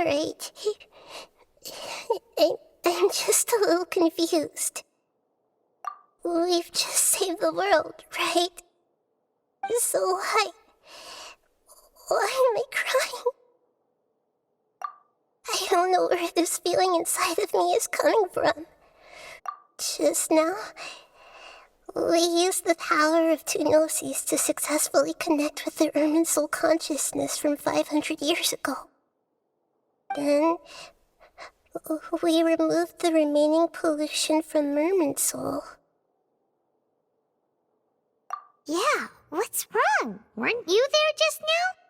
right. I'm just a little confused. We've just saved the world, right? So why am I crying? I don't know where this feeling inside of me is coming from. Just now, we used the power of two gnosis to successfully connect with the Ermin soul consciousness from 500 years ago. Then, we removed the remaining pollution from Merman soul. Yeah, what's wrong? Weren't you there just now?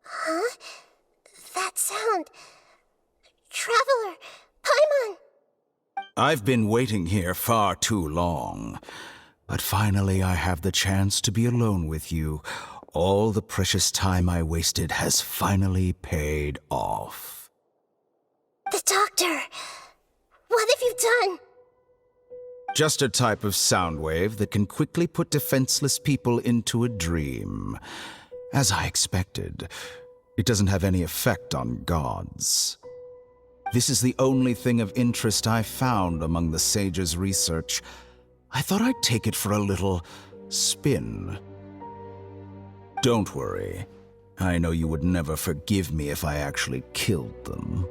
Huh? That sound. Traveler! Paimon! I've been waiting here far too long. But finally I have the chance to be alone with you. All the precious time I wasted has finally paid off. The doctor! What have you done? Just a type of sound wave that can quickly put defenseless people into a dream. As I expected, it doesn't have any effect on gods. This is the only thing of interest I found among the sage's research. I thought I'd take it for a little spin. Don't worry. I know you would never forgive me if I actually killed them.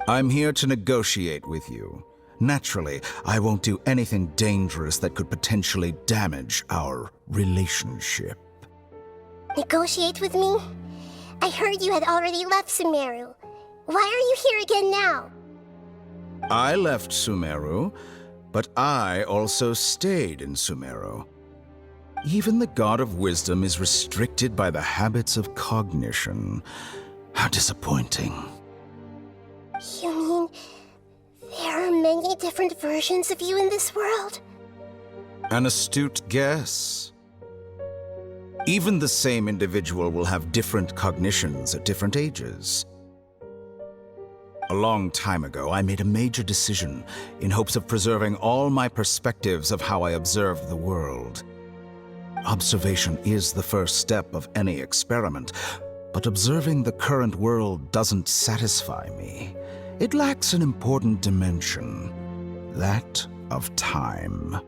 I'm here to negotiate with you. Naturally, I won't do anything dangerous that could potentially damage our relationship. Negotiate with me? I heard you had already left Sumeru. Why are you here again now? I left Sumeru, but I also stayed in Sumeru. Even the God of Wisdom is restricted by the habits of cognition. How disappointing. You mean there are many different versions of you in this world? An astute guess. Even the same individual will have different cognitions at different ages. A long time ago, I made a major decision in hopes of preserving all my perspectives of how I observed the world. Observation is the first step of any experiment, but observing the current world doesn't satisfy me. It lacks an important dimension, that of time.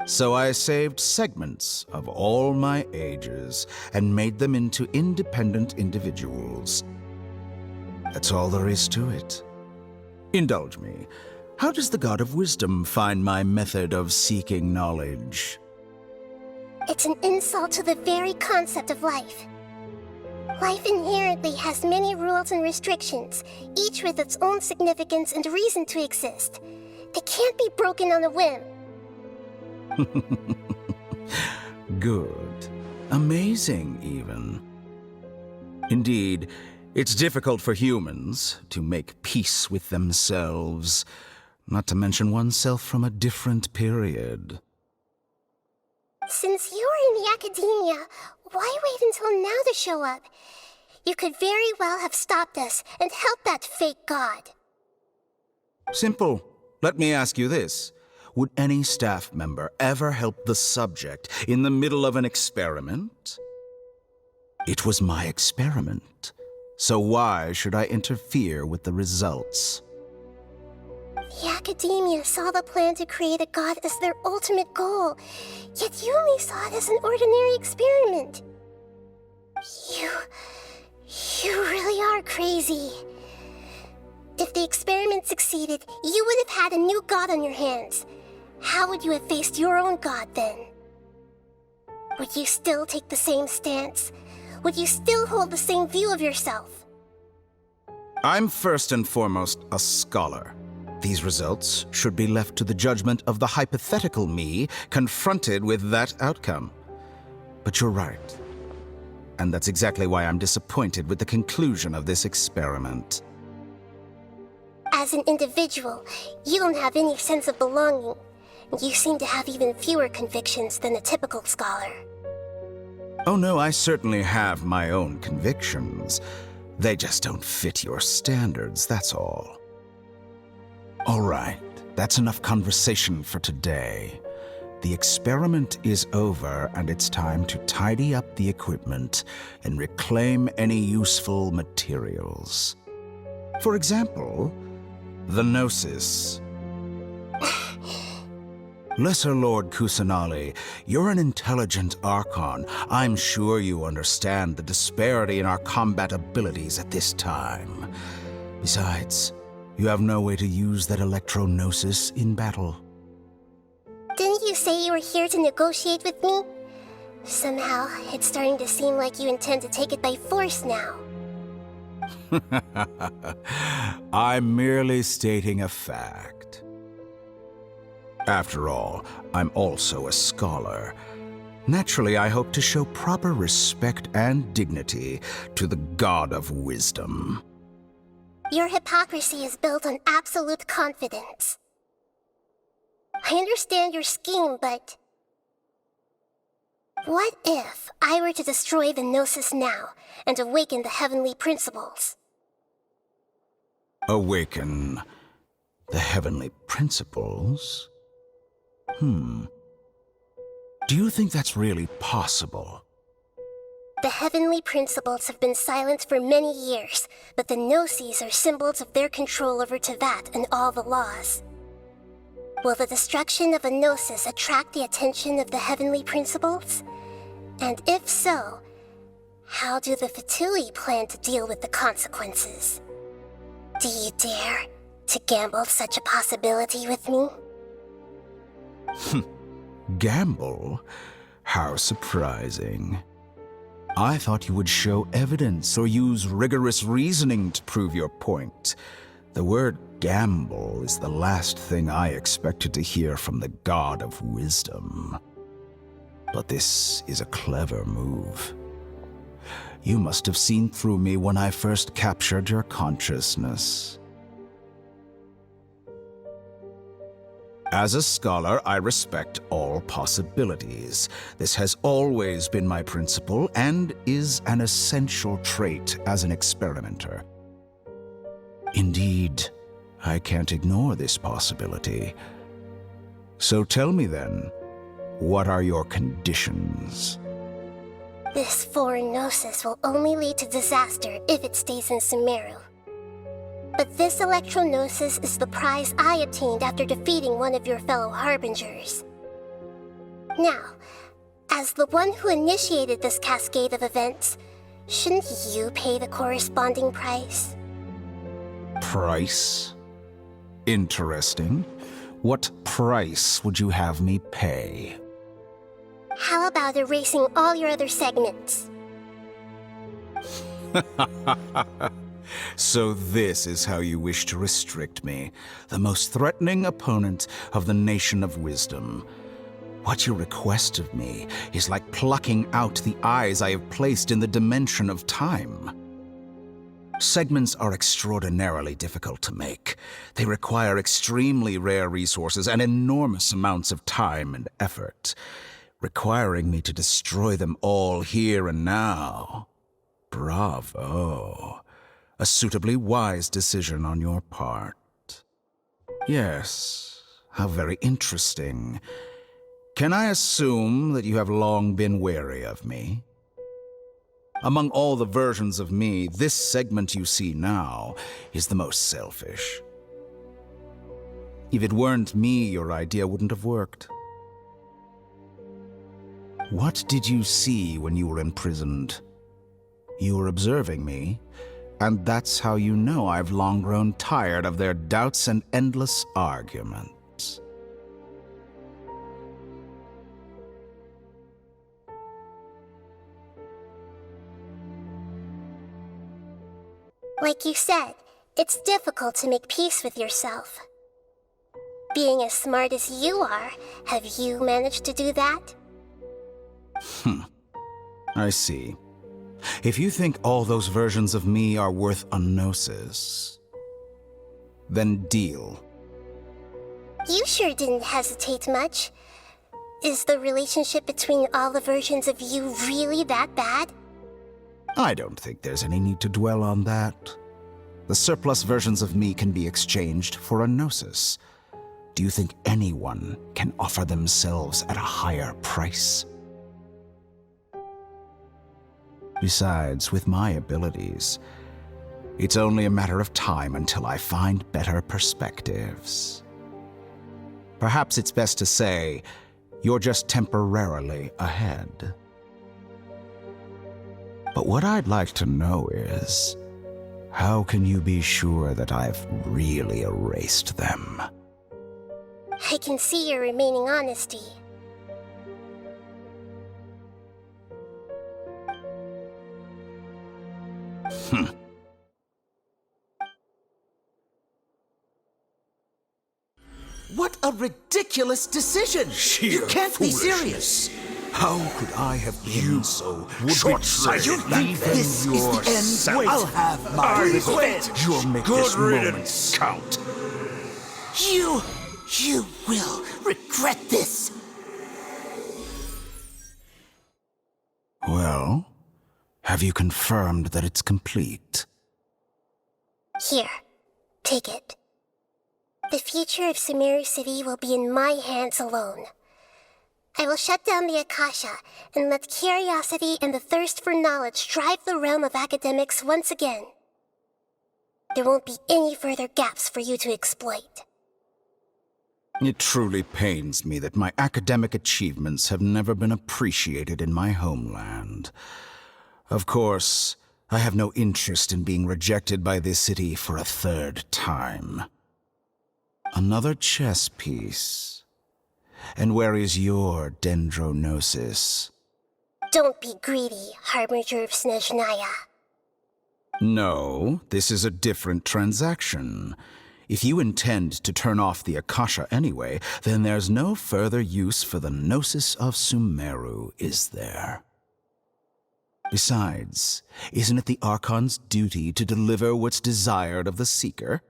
So I saved segments of all my ages and made them into independent individuals. That's all there is to it. Indulge me. How does the God of Wisdom find my method of seeking knowledge? It's an insult to the very concept of life. Life inherently has many rules and restrictions, each with its own significance and reason to exist. They can't be broken on a whim. Good. Amazing, even. Indeed, it's difficult for humans to make peace with themselves, not to mention oneself from a different period. Since you were in the academia, why wait until now to show up? You could very well have stopped us and helped that fake god. Simple. Let me ask you this. Would any staff member ever help the subject in the middle of an experiment? It was my experiment, so why should I interfere with the results? The academia saw the plan to create a god as their ultimate goal, yet you only saw it as an ordinary experiment. You really are crazy. If the experiment succeeded, you would have had a new god on your hands. How would you have faced your own god then? Would you still take the same stance? Would you still hold the same view of yourself? I'm first and foremost a scholar. These results should be left to the judgment of the hypothetical me confronted with that outcome. But you're right. And that's exactly why I'm disappointed with the conclusion of this experiment. As an individual, you don't have any sense of belonging. You seem to have even fewer convictions than a typical scholar. Oh no, I certainly have my own convictions. They just don't fit your standards, that's all. All right, that's enough conversation for today. The experiment is over, and it's time to tidy up the equipment and reclaim any useful materials. For example, the Gnosis. Lesser Lord Kusanali, you're an intelligent Archon. I'm sure you understand the disparity in our combat abilities at this time. Besides, you have no way to use that Electro-Gnosis in battle. Didn't you say you were here to negotiate with me? Somehow, it's starting to seem like you intend to take it by force now. I'm merely stating a fact. After all, I'm also a scholar. Naturally, I hope to show proper respect and dignity to the God of Wisdom. Your hypocrisy is built on absolute confidence. I understand your scheme, but... what if I were to destroy the Gnosis now and awaken the heavenly principles? Awaken the heavenly principles? Do you think that's really possible? The heavenly principles have been silent for many years, but the Gnosis are symbols of their control over Teyvat and all the laws. Will the destruction of a Gnosis attract the attention of the heavenly principles? And if so, how do the Fatui plan to deal with the consequences? Do you dare to gamble such a possibility with me? Gamble? How surprising. I thought you would show evidence or use rigorous reasoning to prove your point. The word gamble is the last thing I expected to hear from the God of Wisdom. But this is a clever move. You must have seen through me when I first captured your consciousness. As a scholar, I respect all possibilities. This has always been my principle and is an essential trait as an experimenter. Indeed, I can't ignore this possibility. So tell me then, what are your conditions? This foreign Gnosis will only lead to disaster if it stays in Sumeru. But this Electro-Gnosis is the prize I obtained after defeating one of your fellow Harbingers. Now, as the one who initiated this cascade of events, shouldn't you pay the corresponding price? Price? Interesting. What price would you have me pay? How about erasing all your other segments? So this is how you wish to restrict me, the most threatening opponent of the Nation of Wisdom. What you request of me is like plucking out the eyes I have placed in the dimension of time. Segments are extraordinarily difficult to make. They require extremely rare resources and enormous amounts of time and effort, requiring me to destroy them all here and now. Bravo. A suitably wise decision on your part. Yes, how very interesting. Can I assume that you have long been wary of me? Among all the versions of me, this segment you see now is the most selfish. If it weren't me, your idea wouldn't have worked. What did you see when you were imprisoned? You were observing me, and that's how you know I've long grown tired of their doubts and endless arguments. Like you said, it's difficult to make peace with yourself. Being as smart as you are, have you managed to do that? I see. If you think all those versions of me are worth a gnosis, then deal. You sure didn't hesitate much. Is the relationship between all the versions of you really that bad? I don't think there's any need to dwell on that. The surplus versions of me can be exchanged for a gnosis. Do you think anyone can offer themselves at a higher price? Besides, with my abilities, it's only a matter of time until I find better perspectives. Perhaps it's best to say, you're just temporarily ahead. But what I'd like to know is, how can you be sure that I've really erased them? I can see your remaining honesty. What a ridiculous decision! You can't be serious! How could I have been so Short-sighted! You think this is the end? I'll have my revenge! You'll make this moment count. You will regret this! Well, have you confirmed that it's complete? Here, take it. The future of Sumeru City will be in my hands alone. I will shut down the Akasha and let curiosity and the thirst for knowledge drive the realm of academics once again. There won't be any further gaps for you to exploit. It truly pains me that my academic achievements have never been appreciated in my homeland. Of course, I have no interest in being rejected by this city for a third time. Another chess piece. And where is your dendronosis? Don't be greedy, Harbinger of Snezhnaya. No, this is a different transaction. If you intend to turn off the Akasha anyway, then there's no further use for the Gnosis of Sumeru, is there? Besides, isn't it the Archon's duty to deliver what's desired of the Seeker?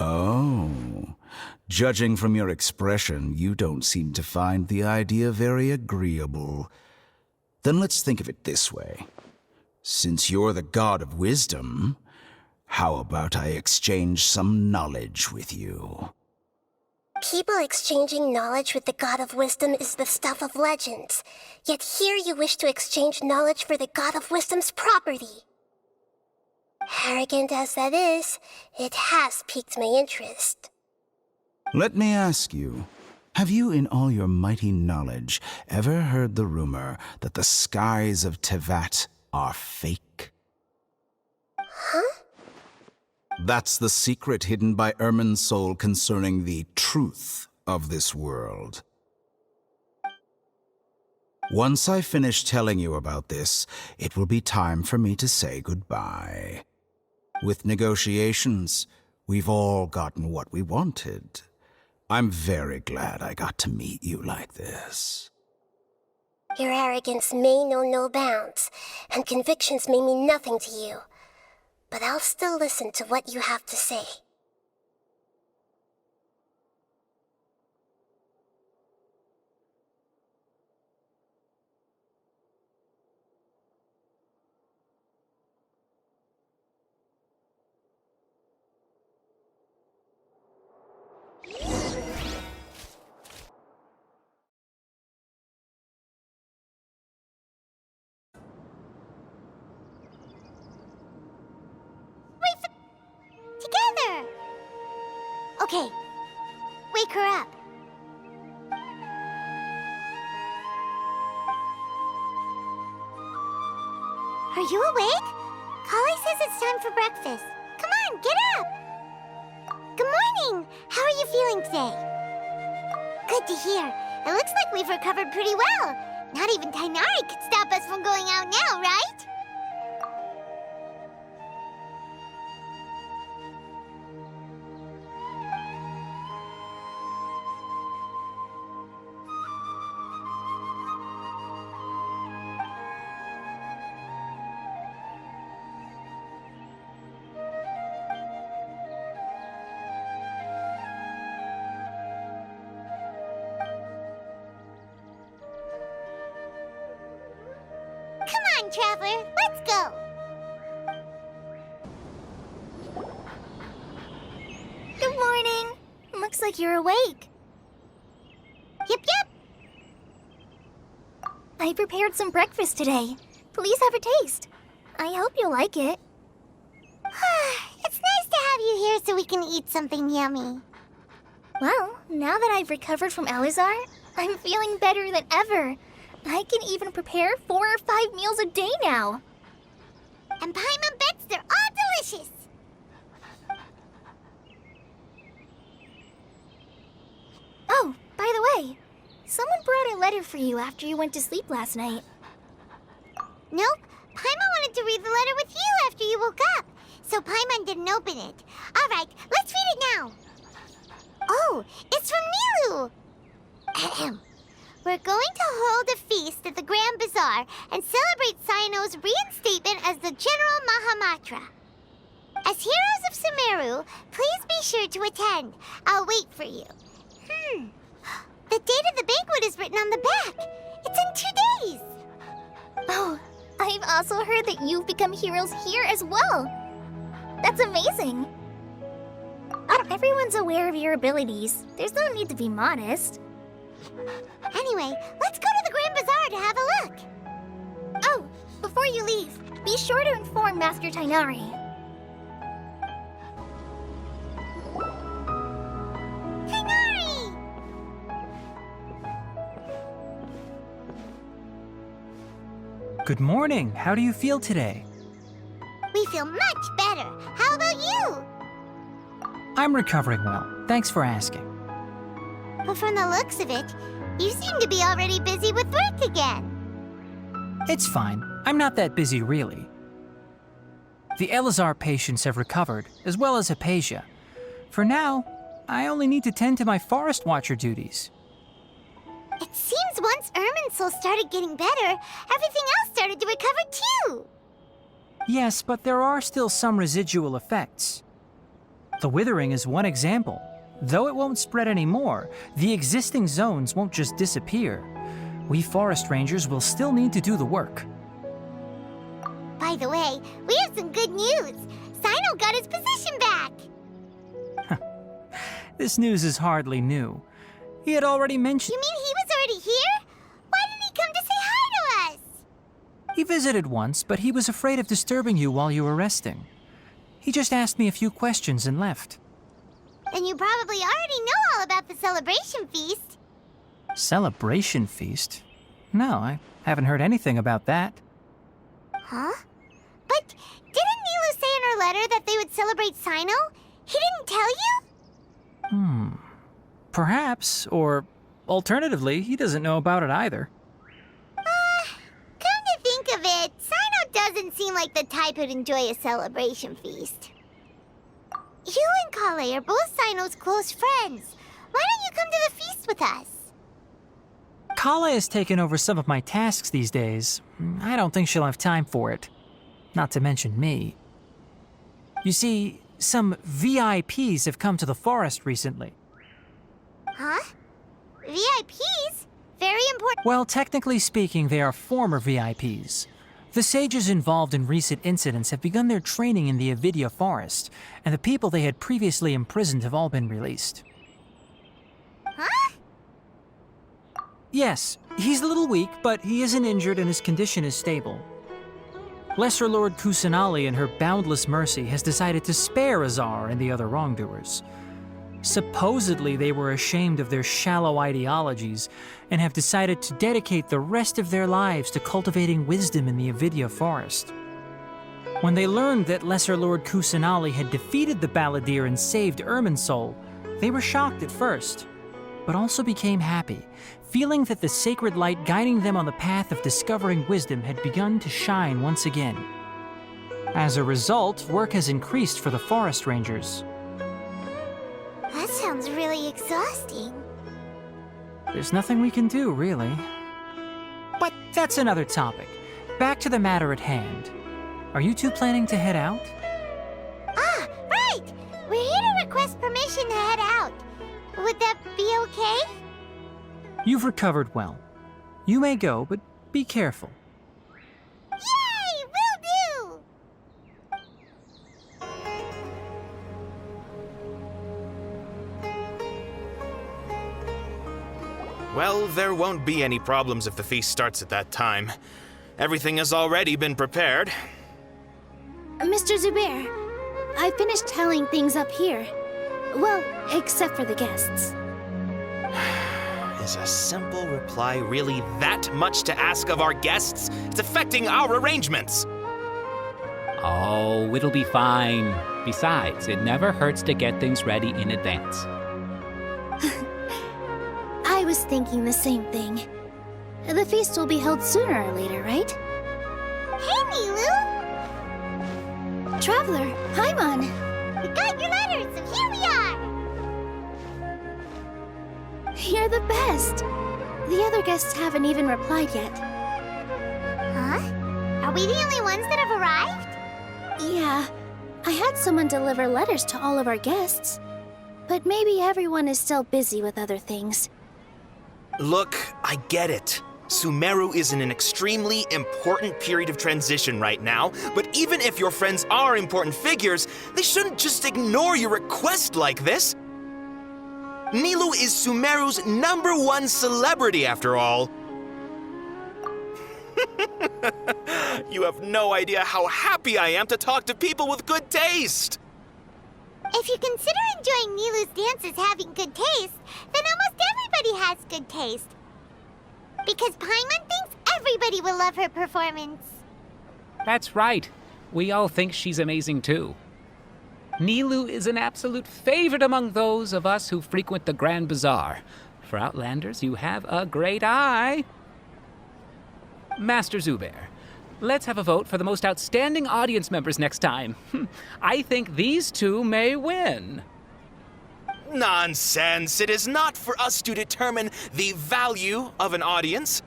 Oh, judging from your expression, you don't seem to find the idea very agreeable. Then let's think of it this way. Since you're the god of wisdom, how about I exchange some knowledge with you? People exchanging knowledge with the god of wisdom is the stuff of legends. Yet here you wish to exchange knowledge for the god of wisdom's property. Arrogant as that is, it has piqued my interest. Let me ask you, have you in all your mighty knowledge ever heard the rumor that the skies of Tevat are fake? Huh? That's the secret hidden by Ermin's soul concerning the truth of this world. Once I finish telling you about this, it will be time for me to say goodbye. With negotiations, we've all gotten what we wanted. I'm very glad I got to meet you like this. Your arrogance may know no bounds, and convictions may mean nothing to you. But I'll still listen to what you have to say. Together! Okay, wake her up. Are you awake? Kali says it's time for breakfast. Come on, get up! Good morning! How are you feeling today? Good to hear. It looks like we've recovered pretty well. Not even Tainari could stop us from going out now, right? time traveler. Let's go. Good morning. Looks like you're awake. Yep. I prepared some breakfast today. Please have a taste. I hope you'll like it. It's nice to have you here so we can eat something yummy. Well, now that I've recovered from Elazar, I'm feeling better than ever. I can even prepare 4 or 5 meals a day now. And Paimon bets they're all delicious. Oh, by the way, someone brought a letter for you after you went to sleep last night. Nope. Paimon wanted to read the letter with you after you woke up, so Paimon didn't open it. All right, let's read it now. Oh, it's from Nilu. Ahem. We're going to hold a feast at the Grand Bazaar and celebrate Cyano's reinstatement as the General Mahamatra. As heroes of Sumeru, please be sure to attend. I'll wait for you. The date of the banquet is written on the back. It's in 2 days. Oh, I've also heard that you've become heroes here as well. That's amazing. Everyone's aware of your abilities. There's no need to be modest. Anyway, let's go to the Grand Bazaar to have a look. Oh, before you leave, be sure to inform Master Tainari. Tainari! Good morning. How do you feel today? We feel much better. How about you? I'm recovering well. Thanks for asking. But from the looks of it, you seem to be already busy with work again. It's fine. I'm not that busy, really. The Elazar patients have recovered, as well as Hypatia. For now, I only need to tend to my Forest Watcher duties. It seems once Irminsul started getting better, everything else started to recover too. Yes, but there are still some residual effects. The withering is one example. Though it won't spread anymore, the existing zones won't just disappear. We forest rangers will still need to do the work. By the way, we have some good news. Cyno got his position back. This news is hardly new. He had already mentioned... You mean he was already here? Why didn't he come to say hi to us? He visited once, but he was afraid of disturbing you while you were resting. He just asked me a few questions and left. Then you probably already know all about the celebration feast. Celebration feast? No, I haven't heard anything about that. Huh? But didn't Nilu say in her letter that they would celebrate Cyno? He didn't tell you? Perhaps, or alternatively, he doesn't know about it either. Come to think of it, Cyno doesn't seem like the type who'd enjoy a celebration feast. You and Kale are both Cyno's close friends. Why don't you come to the feast with us? Kale has taken over some of my tasks these days. I don't think she'll have time for it. Not to mention me. You see, some VIPs have come to the forest recently. Huh? VIPs? Very important. Well, technically speaking, they are former VIPs. The sages involved in recent incidents have begun their training in the Avidya forest, and the people they had previously imprisoned have all been released. Huh? Yes, he's a little weak, but he isn't injured and his condition is stable. Lesser Lord Kusanali, in her boundless mercy, has decided to spare Azar and the other wrongdoers. Supposedly, they were ashamed of their shallow ideologies and have decided to dedicate the rest of their lives to cultivating wisdom in the Avidya forest. When they learned that Lesser Lord Kusanali had defeated the Balladeer and saved Irminsul, they were shocked at first, but also became happy, feeling that the sacred light guiding them on the path of discovering wisdom had begun to shine once again. As a result, work has increased for the forest rangers. That sounds really exhausting. There's nothing we can do, really. But that's another topic. Back to the matter at hand. Are you two planning to head out? Ah, right! We're here to request permission to head out. Would that be okay? You've recovered well. You may go, but be careful. Yeah! Well, there won't be any problems if the feast starts at that time. Everything has already been prepared. Mr. Zubair, I finished tallying things up here. Well, except for the guests. Is a simple reply really that much to ask of our guests? It's affecting our arrangements. Oh, it'll be fine. Besides, it never hurts to get things ready in advance. I was thinking the same thing. The feast will be held sooner or later, right? Hey, Nilu! Traveler, Paimon! We got your letters, and here we are! You're the best! The other guests haven't even replied yet. Huh? Are we the only ones that have arrived? Yeah. I had someone deliver letters to all of our guests. But maybe everyone is still busy with other things. Look, I get it. Sumeru is in an extremely important period of transition right now, but even if your friends are important figures, they shouldn't just ignore your request like this. Nilu is Sumeru's #1 celebrity, after all. You have no idea how happy I am to talk to people with good taste. If you consider enjoying Nilu's dances having good taste, then almost everybody has good taste. Because Paimon thinks everybody will love her performance. That's right. We all think she's amazing too. Nilu is an absolute favorite among those of us who frequent the Grand Bazaar. For Outlanders, you have a great eye. Master Zubair, let's have a vote for the most outstanding audience members next time. I think these two may win. Nonsense! It is not for us to determine the value of an audience.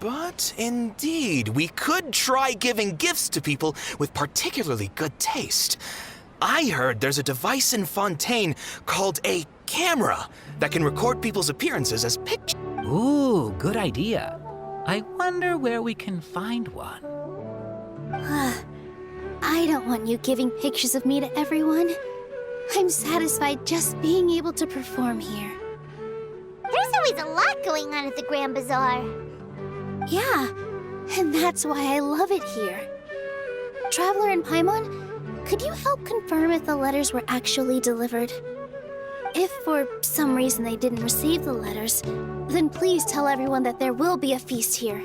But indeed, we could try giving gifts to people with particularly good taste. I heard there's a device in Fontaine called a camera that can record people's appearances as pictures. Ooh, good idea. I wonder where we can find one. I don't want you giving pictures of me to everyone. I'm satisfied just being able to perform here. There's always a lot going on at the Grand Bazaar. Yeah, and that's why I love it here. Traveler and Paimon, could you help confirm if the letters were actually delivered? If for some reason they didn't receive the letters, then please tell everyone that there will be a feast here.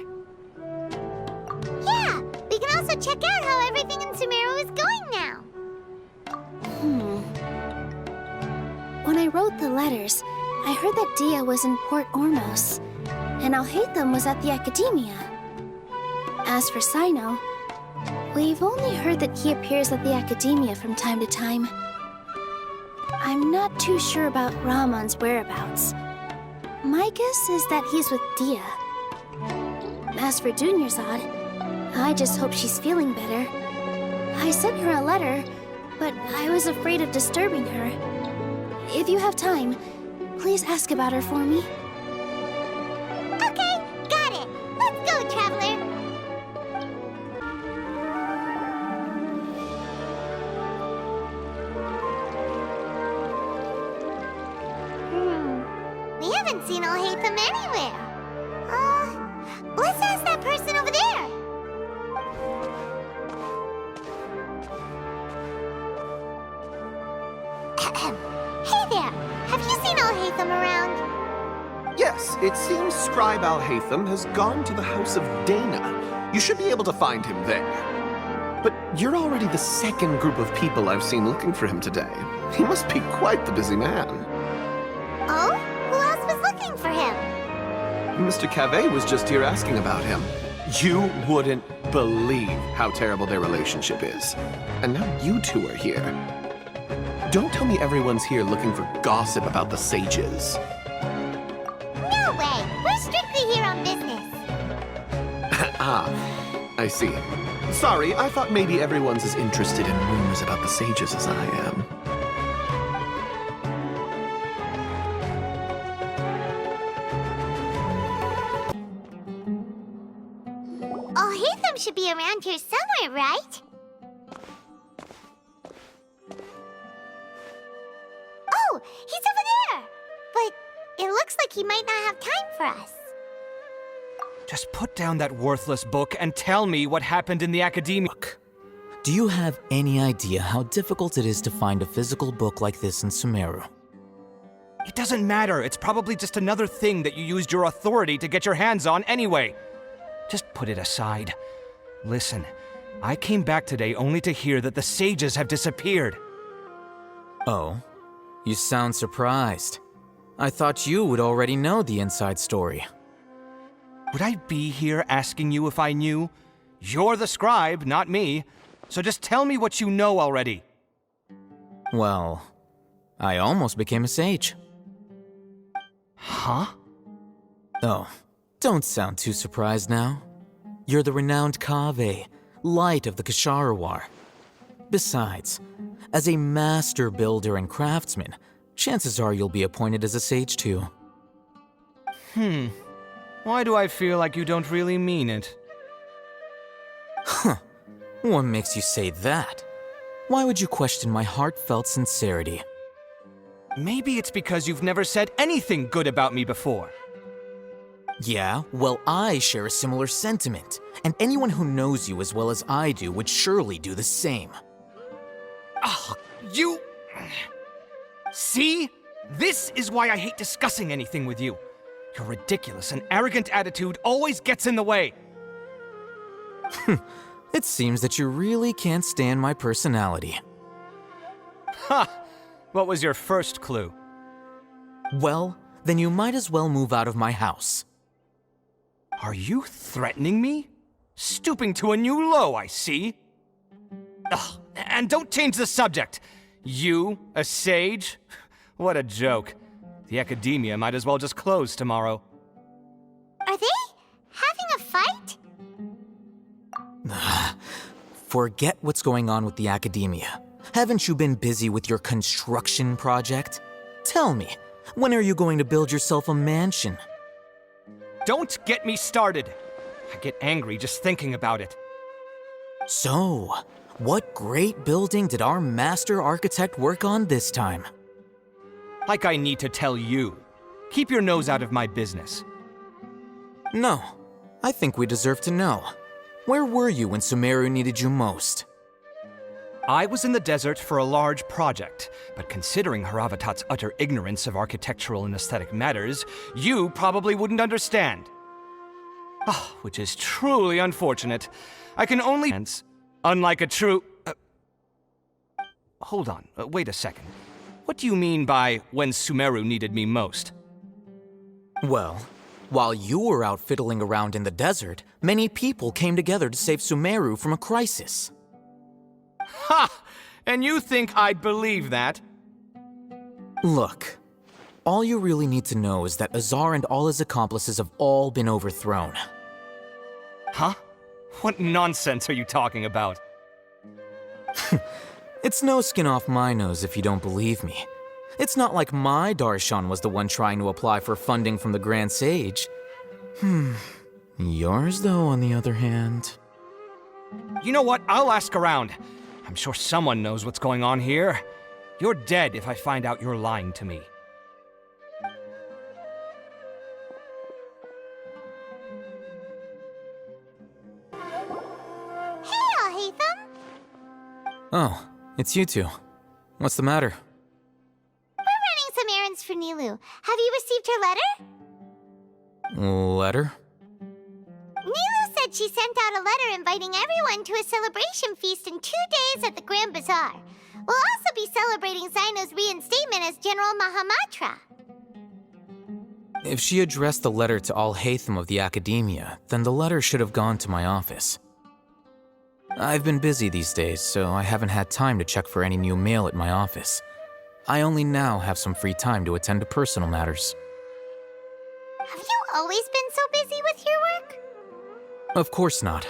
Yeah, we can also check out how everything in Sumeru is going now. When I wrote the letters, I heard that Dia was in Port Ormos, and Alhaitham was at the Academia. As for Sino, we've only heard that he appears at the Academia from time to time. I'm not too sure about Ramon's whereabouts. My guess is that he's with Dia. As for Dunyarzad, I just hope she's feeling better. I sent her a letter, but I was afraid of disturbing her. If you have time, please ask about her for me. Okay, got it. Let's go, Traveler. We haven't seen Alhaitham anywhere. Let's ask that person over there. Hey there! Have you seen Alhaitham around? Yes, it seems Scribe Alhaitham has gone to the House of Dana. You should be able to find him there. But you're already the second group of people I've seen looking for him today. He must be quite the busy man. Oh? Who else was looking for him? Mr. Cavey was just here asking about him. You wouldn't believe how terrible their relationship is. And now you two are here. Don't tell me everyone's here looking for gossip about the sages. No way! We're strictly here on business. Ah, I see. Sorry, I thought maybe everyone's as interested in rumors about the sages as I am. Alhaitham should be around here somewhere, right? Oh, he's over there! But it looks like he might not have time for us. Just put down that worthless book and tell me what happened in the academia. Do you have any idea how difficult it is to find a physical book like this in Sumeru? It doesn't matter. It's probably just another thing that you used your authority to get your hands on anyway. Just put it aside. Listen, I came back today only to hear that the sages have disappeared. Oh, you sound surprised. I thought you would already know the inside story. Would I be here asking you if I knew? You're the scribe, not me. So just tell me what you know already. Well, I almost became a sage. Huh? Oh, don't sound too surprised now. You're the renowned Kaveh, light of the Ksharawar. Besides, as a master builder and craftsman, chances are you'll be appointed as a sage too. Why do I feel like you don't really mean it? Huh. What makes you say that? Why would you question my heartfelt sincerity? Maybe it's because you've never said anything good about me before. Yeah, well, I share a similar sentiment, and anyone who knows you as well as I do would surely do the same. Oh, you... See? This is why I hate discussing anything with you. Your ridiculous and arrogant attitude always gets in the way. It seems that you really can't stand my personality. Ha! What was your first clue? Well, then you might as well move out of my house. Are you threatening me? Stooping to a new low, I see. Ugh, and don't change the subject. You, a sage? What a joke. The academia might as well just close tomorrow. Are they having a fight? Forget what's going on with the academia. Haven't you been busy with your construction project? Tell me, when are you going to build yourself a mansion? Don't get me started. I get angry just thinking about it. So, what great building did our master architect work on this time? Like I need to tell you. Keep your nose out of my business. No, I think we deserve to know. Where were you when Sumeru needed you most? I was in the desert for a large project, but considering Haravatat's utter ignorance of architectural and aesthetic matters, you probably wouldn't understand. Ah, which is truly unfortunate. I can only... Unlike a true... Hold on, wait a second. What do you mean by when Sumeru needed me most? Well, while you were out fiddling around in the desert, many people came together to save Sumeru from a crisis. Ha! And you think I'd believe that? Look, all you really need to know is that Azar and all his accomplices have all been overthrown. Huh? What nonsense are you talking about? It's no skin off my nose if you don't believe me. It's not like my Darshan was the one trying to apply for funding from the Grand Sage. Yours, though, on the other hand... You know what? I'll ask around. I'm sure someone knows what's going on here. You're dead if I find out you're lying to me. Hey, Alhaitham! Oh, it's you two. What's the matter? We're running some errands for Nilu. Have you received her letter? Letter? Nilu said she sent out a letter inviting everyone to a celebration feast in 2 days at the Grand Bazaar. We'll also be celebrating Zaino's reinstatement as General Mahamatra. If she addressed the letter to Alhaitham of the Academia, then the letter should have gone to my office. I've been busy these days, so I haven't had time to check for any new mail at my office. I only now have some free time to attend to personal matters. Have you always been so busy with your work? Of course not.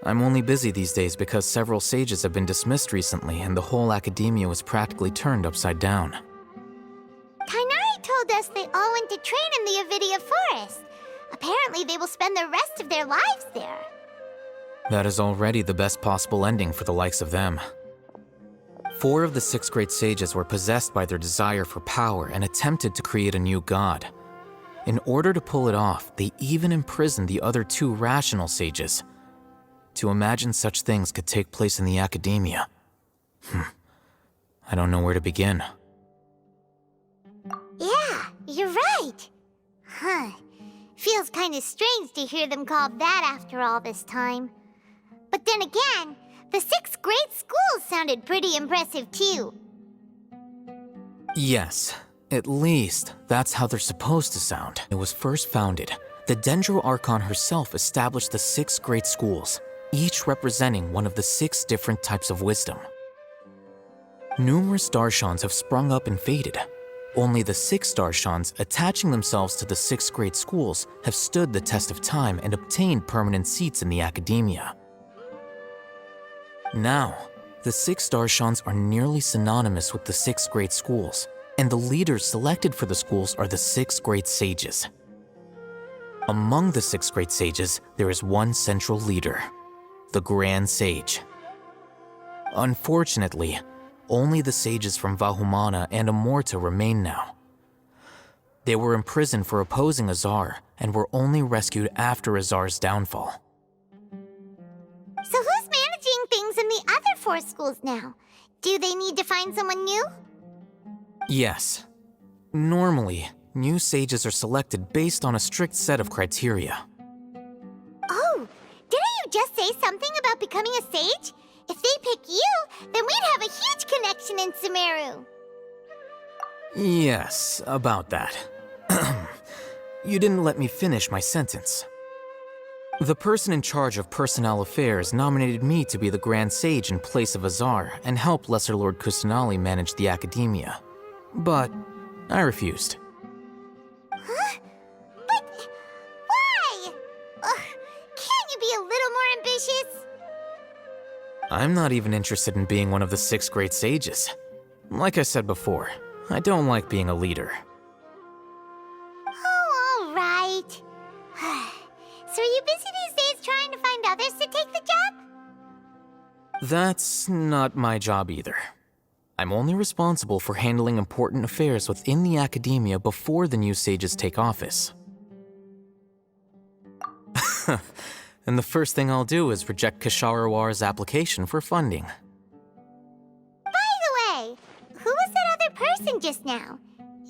I'm only busy these days because several sages have been dismissed recently and the whole academia was practically turned upside down. Kainari told us they all went to train in the Avidia Forest. Apparently they will spend the rest of their lives there. That is already the best possible ending for the likes of them. 4 of the 6 great sages were possessed by their desire for power and attempted to create a new god. In order to pull it off, they even imprisoned the other 2 rational sages. To imagine such things could take place in the academia. I don't know where to begin. Yeah, you're right. Huh. Feels kind of strange to hear them called that after all this time. But then again, the 6th grade schools sounded pretty impressive too. Yes, at least that's how they're supposed to sound. It was first founded. The Dendro Archon herself established the 6 great schools, each representing one of the 6 different types of wisdom. Numerous Darshans have sprung up and faded. Only the 6 Darshans attaching themselves to the 6 great schools have stood the test of time and obtained permanent seats in the academia. Now, the 6 Darshans are nearly synonymous with the 6 great schools, and the leaders selected for the schools are the 6 great sages. Among the 6 great sages, there is one central leader, the Grand Sage. Unfortunately, only the sages from Vahumana and Amorta remain now. They were imprisoned for opposing Azar and were only rescued after Azar's downfall. So who's managing things in the other 4 schools now? Do they need to find someone new? Yes. Normally, new sages are selected based on a strict set of criteria. Oh, didn't you just say something about becoming a sage? If they pick you, then we'd have a huge connection in Sumeru. Yes, about that. You didn't let me finish my sentence. The person in charge of personnel affairs nominated me to be the Grand Sage in place of Azar and help Lesser Lord Kusanali manage the academia. But I refused. Huh? But why? Can't you be a little more ambitious? I'm not even interested in being one of the 6 great sages. Like I said before, I don't like being a leader. Oh, all right. So are you busy these days trying to find others to take the job? That's not my job either. I'm only responsible for handling important affairs within the academia before the new sages take office. And the first thing I'll do is reject Kasharawar's application for funding. By the way, who was that other person just now?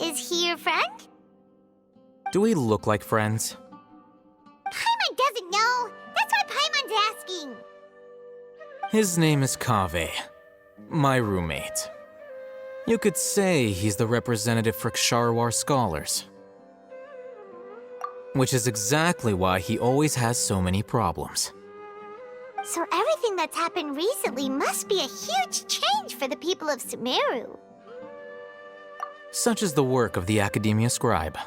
Is he your friend? Do we look like friends? Paimon doesn't know. That's why Paimon's asking. His name is Kaveh, my roommate. You could say he's the representative for Ksharawar scholars. Which is exactly why he always has so many problems. So everything that's happened recently must be a huge change for the people of Sumeru. Such is the work of the Academia Scribe.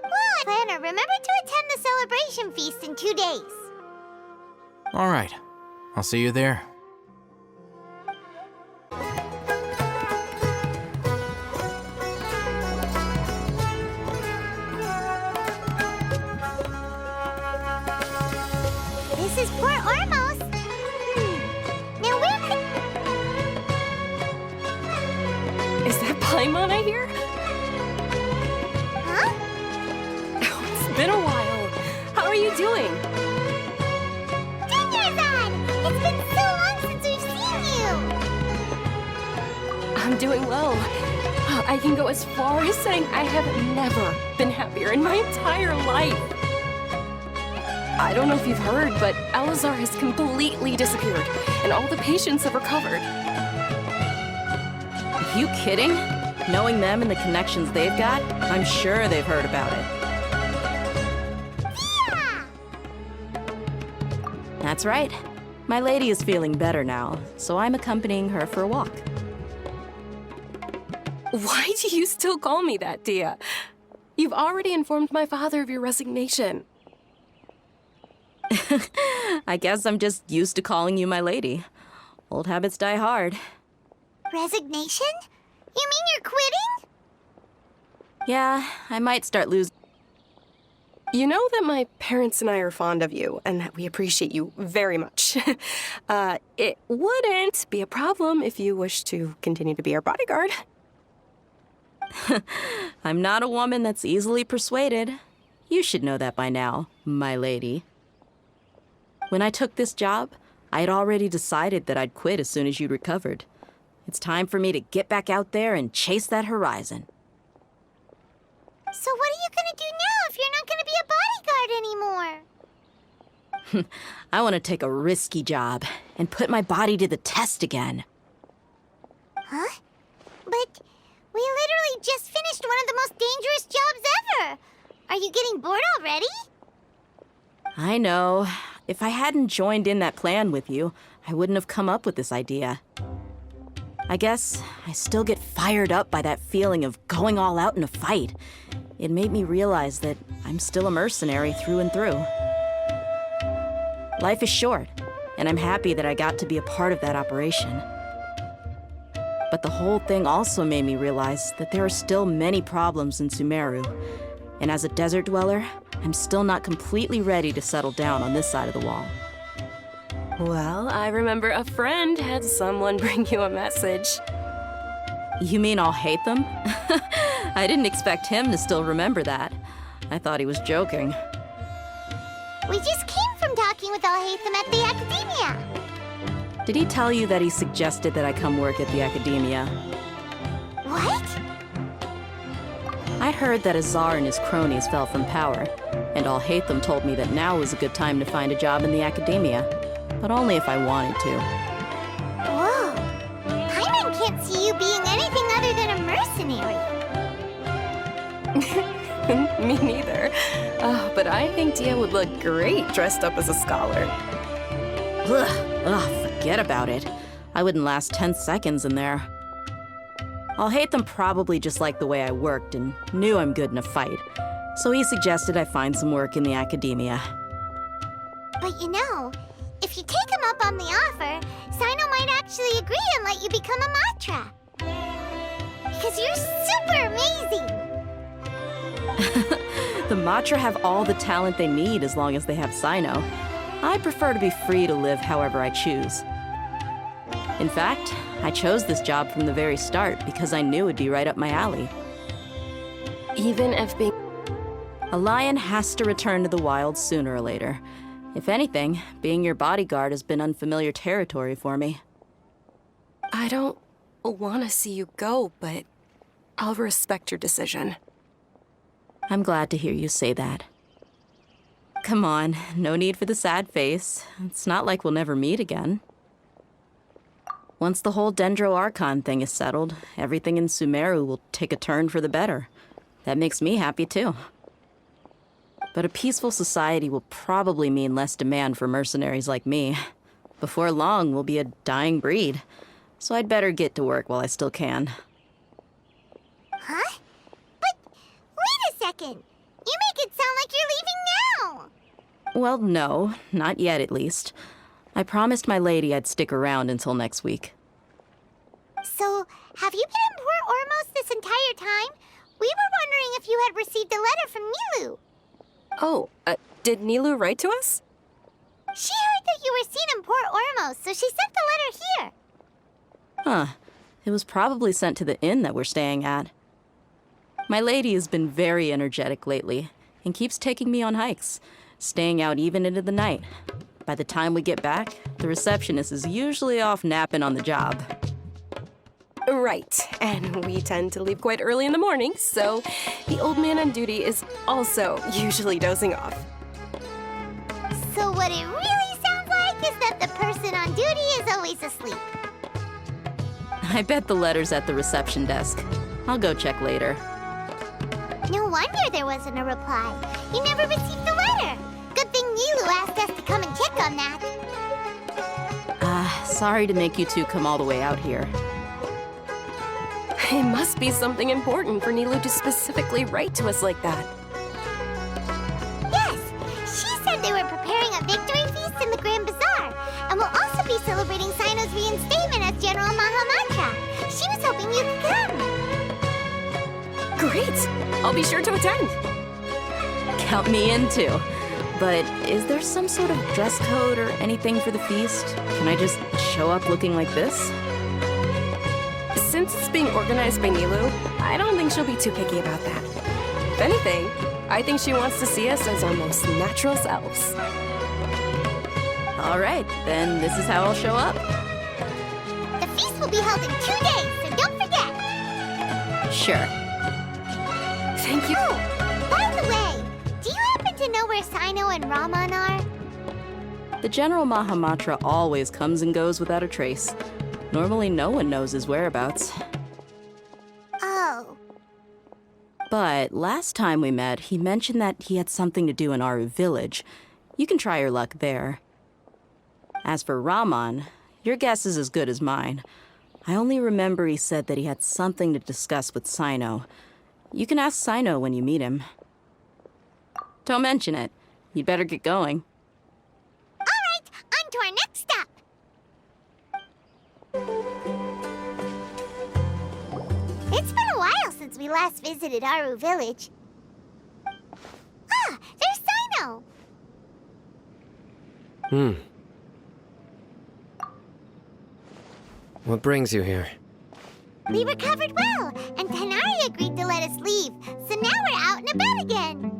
Well, Planner, remember to attend the celebration feast in 2 days. All right, I'll see you there. This is Port Ormos. Now where could... Is that Paimon I hear? Huh? Oh, it's been a while. How are you doing? Dinyarzad! It's been so long since we've seen you! I'm doing well. I can go as far as saying I have never been happier in my entire life. I don't know if you've heard, but Alazar has completely disappeared, and all the patients have recovered. You kidding? Knowing them and the connections they've got, I'm sure they've heard about it. Yeah! That's right. My lady is feeling better now, so I'm accompanying her for a walk. Why do you still call me that, Dia? You've already informed my father of your resignation. I guess I'm just used to calling you my lady. Old habits die hard. Resignation? You mean you're quitting? Yeah, I might start losing. You know that my parents and I are fond of you, and that we appreciate you very much. It wouldn't be a problem if you wish to continue to be our bodyguard. I'm not a woman that's easily persuaded. You should know that by now, my lady. When I took this job, I had already decided that I'd quit as soon as you'd recovered. It's time for me to get back out there and chase that horizon. So what are you gonna do now if you're not gonna be a bodyguard anymore? I want to take a risky job and put my body to the test again. Huh? But we literally just finished one of the most dangerous jobs ever! Are you getting bored already? I know. If I hadn't joined in that plan with you, I wouldn't have come up with this idea. I guess I still get fired up by that feeling of going all out in a fight. It made me realize that I'm still a mercenary through and through. Life is short, and I'm happy that I got to be a part of that operation. But the whole thing also made me realize that there are still many problems in Sumeru, and as a desert dweller, I'm still not completely ready to settle down on this side of the wall. Well, I remember a friend had someone bring you a message. You mean I'll hate them? I didn't expect him to still remember that. I thought he was joking. We just came from talking with Al-Haytham at the Academia. Did he tell you that he suggested that I come work at the Academia? What? I heard that Azar and his cronies fell from power, and Al-Haytham told me that now was a good time to find a job in the Academia, but only if I wanted to. Whoa. Paimon can't see you being anything other than a mercenary. Me neither. Oh, but I think Dia would look great dressed up as a scholar. Ugh, forget about it. I wouldn't last 10 seconds in there. Al-Haytham probably just liked the way I worked and knew I'm good in a fight, so he suggested I find some work in the Academia. But you know, if you take him up on the offer, Sino might actually agree and let you become a Matra. Because you're super amazing! The Matra have all the talent they need as long as they have Sino. I prefer to be free to live however I choose. In fact, I chose this job from the very start because I knew it'd be right up my alley. Even if being... A lion has to return to the wild sooner or later. If anything, being your bodyguard has been unfamiliar territory for me. I don't want to see you go, but I'll respect your decision. I'm glad to hear you say that. Come on, no need for the sad face. It's not like we'll never meet again. Once the whole Dendro Archon thing is settled, everything in Sumeru will take a turn for the better. That makes me happy too. But a peaceful society will probably mean less demand for mercenaries like me. Before long, we'll be a dying breed. So I'd better get to work while I still can. Huh? But wait a second! You make it sound like you're leaving now! Well, no, not yet at least. I promised my lady I'd stick around until next week. So, have you been in Port Ormos this entire time? We were wondering if you had received a letter from Nilu. Oh, did Nilu write to us? She heard that you were seen in Port Ormos, so she sent the letter here. Huh. It was probably sent to the inn that we're staying at. My lady has been very energetic lately and keeps taking me on hikes, staying out even into the night. By the time we get back, the receptionist is usually off napping on the job. Right, and we tend to leave quite early in the morning, so the old man on duty is also usually dozing off. So what it really sounds like is that the person on duty is always asleep. I bet the letter's at the reception desk. I'll go check later. No wonder there wasn't a reply. You never received the letter. Good thing Nilu asked us to come and check on that. Sorry to make you two come all the way out here. It must be something important for Nilu to specifically write to us like that. Yes, she said they were preparing a victory feast in the Grand Bazaar, and will also be celebrating Sino's reinstatement as General Mahamatra. She was hoping you could come. Great! I'll be sure to attend. Count me in too. But is there some sort of dress code or anything for the feast? Can I just show up looking like this? Since it's being organized by Nilou, I don't think she'll be too picky about that. If anything, I think she wants to see us as our most natural selves. All right, then this is how I'll show up. The feast will be held in 2 days, so don't forget. Sure. Thank you. Oh, by the way, do you happen to know where Sino and Raman are? The General Mahamatra always comes and goes without a trace. Normally no one knows his whereabouts. Oh. But last time we met, he mentioned that he had something to do in Aru village. You can try your luck there. As for Raman, your guess is as good as mine. I only remember he said that he had something to discuss with Sino. You can ask Sino when you meet him. Don't mention it. You'd better get going. All right, on to our next stop. It's been a while since we last visited Aru village. Ah, there's Sino. What brings you here? We recovered well, and Tanari agreed to let us leave, so now we're out and about again.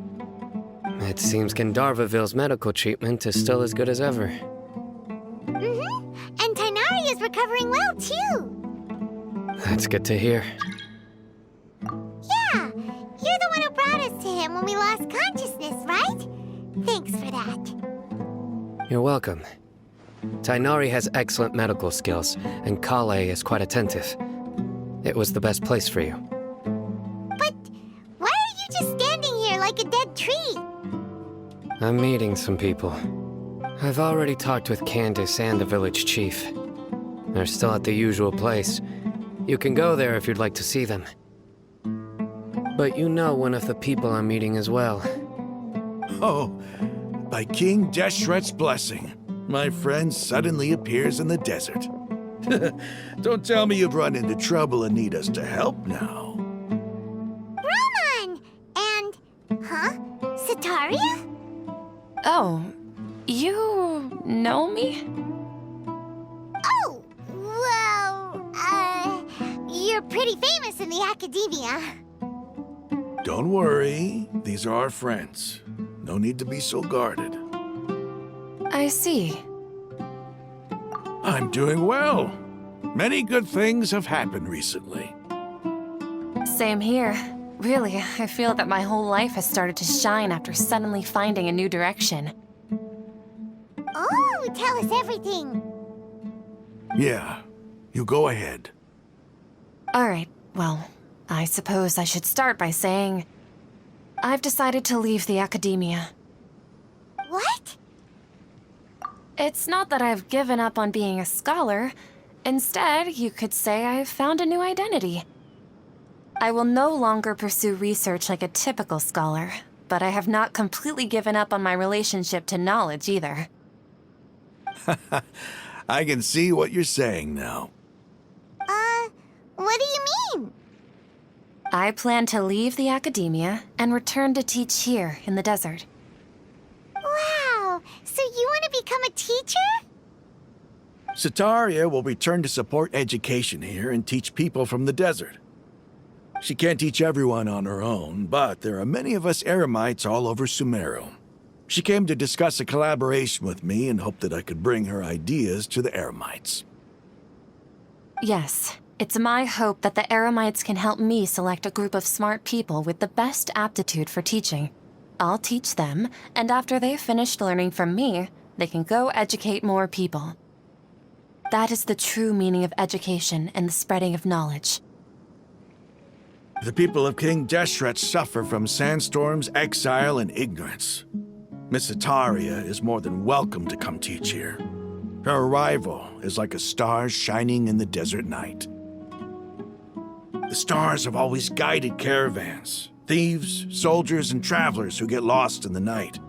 It seems Gandharvaville's medical treatment is still as good as ever. And Tanari is recovering well, too. That's good to hear. Yeah, you're the one who brought us to him when we lost consciousness, right? Thanks for that. You're welcome. Tainari has excellent medical skills, and Kale is quite attentive. It was the best place for you. But why are you just standing here like a dead tree? I'm meeting some people. I've already talked with Candace and the village chief. They're still at the usual place. You can go there if you'd like to see them. But you know one of the people I'm meeting as well. Oh, by King Deshret's blessing, my friend suddenly appears in the desert. Don't tell me you've run into trouble and need us to help now. Raman! And, Sataria? Oh, you know me? Oh, well, you're pretty famous in the academia. Don't worry, these are our friends. No need to be so guarded. I see. I'm doing well. Many good things have happened recently. Same here. Really, I feel that my whole life has started to shine after suddenly finding a new direction. Oh, tell us everything. Yeah, you go ahead. All right, well, I suppose I should start by saying I've decided to leave the academia. What? It's not that I've given up on being a scholar. Instead, you could say I've found a new identity. I will no longer pursue research like a typical scholar, but I have not completely given up on my relationship to knowledge either. I can see what you're saying now. What do you mean? I plan to leave the academia and return to teach here in the desert. Wow, so you want to become a teacher? Sataria will return to support education here and teach people from the desert. She can't teach everyone on her own, but there are many of us Eremites all over Sumeru. She came to discuss a collaboration with me and hoped that I could bring her ideas to the Eremites. Yes, it's my hope that the Eremites can help me select a group of smart people with the best aptitude for teaching. I'll teach them, and after they've finished learning from me, they can go educate more people. That is the true meaning of education and the spreading of knowledge. The people of King Deshret suffer from sandstorms, exile, and ignorance. Miss Sataria is more than welcome to come teach here. Her arrival is like a star shining in the desert night. The stars have always guided caravans, thieves, soldiers, and travelers who get lost in the night.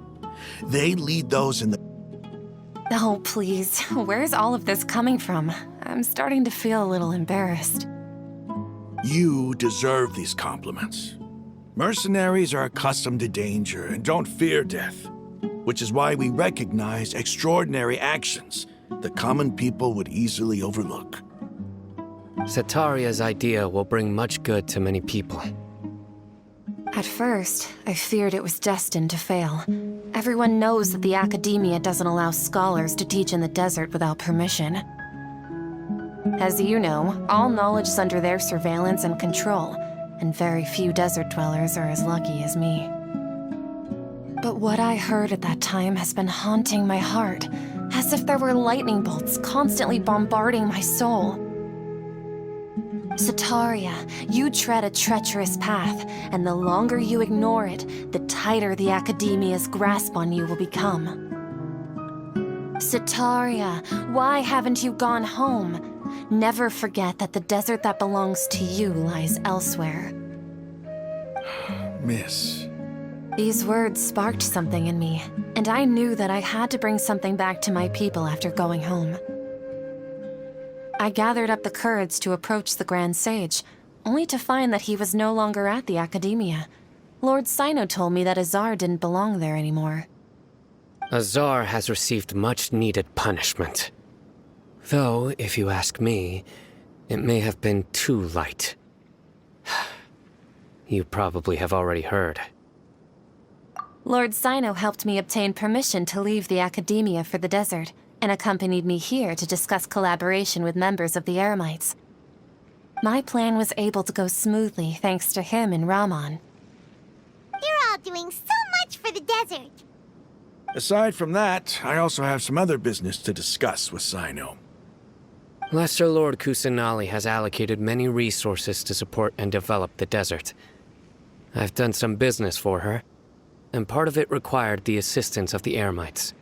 They lead those in the... Oh, please. Where's all of this coming from? I'm starting to feel a little embarrassed. You deserve these compliments. Mercenaries are accustomed to danger and don't fear death, which is why we recognize extraordinary actions that common people would easily overlook. Setaria's idea will bring much good to many people. At first, I feared it was destined to fail. Everyone knows that the Academia doesn't allow scholars to teach in the desert without permission. As you know, all knowledge is under their surveillance and control, and very few desert dwellers are as lucky as me. But what I heard at that time has been haunting my heart, as if there were lightning bolts constantly bombarding my soul. Setaria, you tread a treacherous path, and the longer you ignore it, the tighter the Academia's grasp on you will become. Setaria, why haven't you gone home? Never forget that the desert that belongs to you lies elsewhere. Miss. These words sparked something in me, and I knew that I had to bring something back to my people after going home. I gathered up the courage to approach the Grand Sage, only to find that he was no longer at the Academia. Lord Sino told me that Azar didn't belong there anymore. Azar has received much-needed punishment. Though, if you ask me, it may have been too light. You probably have already heard. Lord Sino helped me obtain permission to leave the Academia for the desert, and accompanied me here to discuss collaboration with members of the Eremites. My plan was able to go smoothly thanks to him and Rahman. You're all doing so much for the desert. Aside from that, I also have some other business to discuss with Sino. Lesser Lord Kusanali has allocated many resources to support and develop the desert. I've done some business for her, and part of it required the assistance of the Eremites.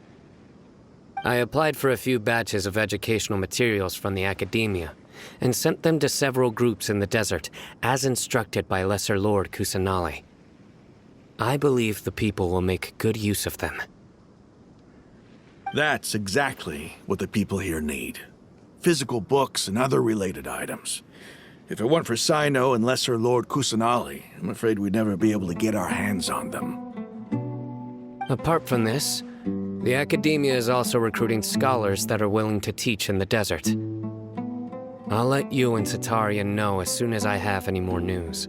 I applied for a few batches of educational materials from the Academia, and sent them to several groups in the desert, as instructed by Lesser Lord Kusanali. I believe the people will make good use of them. That's exactly what the people here need. Physical books and other related items. If it weren't for Sino and Lesser Lord Kusanali, I'm afraid we'd never be able to get our hands on them. Apart from this, the Academia is also recruiting scholars that are willing to teach in the desert. I'll let you and Setaria know as soon as I have any more news.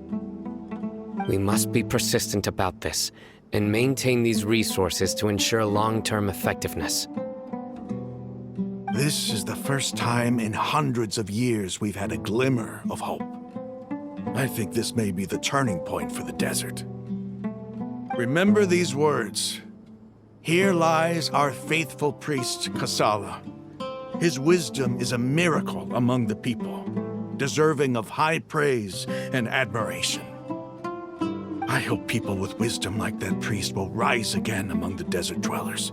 We must be persistent about this, and maintain these resources to ensure long-term effectiveness. This is the first time in hundreds of years we've had a glimmer of hope. I think this may be the turning point for the desert. Remember these words. Here lies our faithful priest, Kasala. His wisdom is a miracle among the people, deserving of high praise and admiration. I hope people with wisdom like that priest will rise again among the desert dwellers.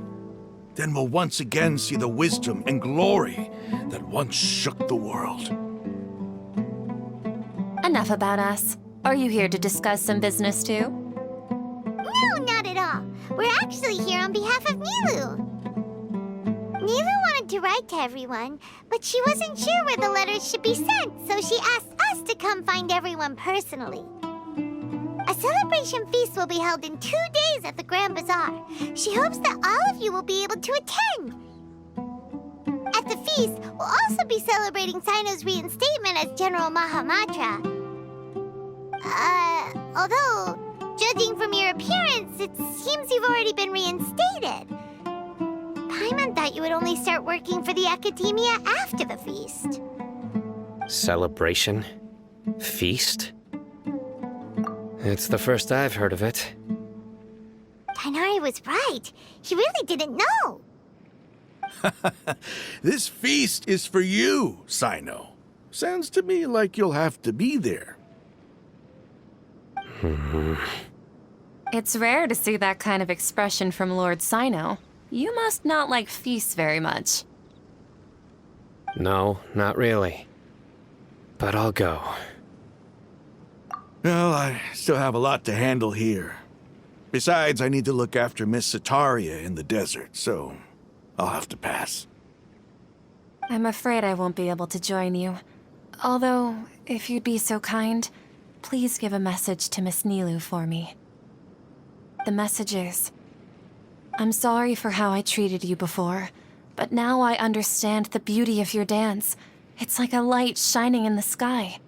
Then we'll once again see the wisdom and glory that once shook the world. Enough about us. Are you here to discuss some business too? No, not at all. We're actually here on behalf of Nilu. Nilu wanted to write to everyone, but she wasn't sure where the letters should be sent, so she asked us to come find everyone personally. A celebration feast will be held in 2 days at the Grand Bazaar. She hopes that all of you will be able to attend. At the feast, we'll also be celebrating Sino's reinstatement as General Mahamatra. Although, judging from your appearance, it seems you've already been reinstated. Paimon thought you would only start working for the Academia after the feast. Celebration? Feast? It's the first I've heard of it. Tainari was right. He really didn't know. This feast is for you, Sino. Sounds to me like you'll have to be there. It's rare to see that kind of expression from Lord Sino. You must not like feasts very much. No, not really. But I'll go. Well, I still have a lot to handle here. Besides, I need to look after Miss Setaria in the desert, so I'll have to pass. I'm afraid I won't be able to join you. Although, if you'd be so kind, please give a message to Miss Nilu for me. The message is, I'm sorry for how I treated you before, but now I understand the beauty of your dance. It's like a light shining in the sky.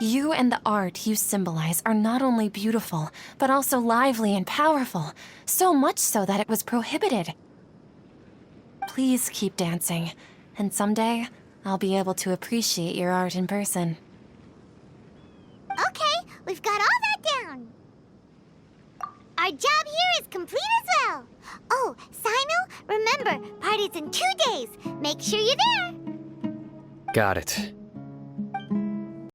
You and the art you symbolize are not only beautiful, but also lively and powerful, so much so that it was prohibited. Please keep dancing, and someday I'll be able to appreciate your art in person. Okay, we've got all that down. Our job here is complete as well. Oh, Sino, remember, party's in 2 days. Make sure you're there. Got it.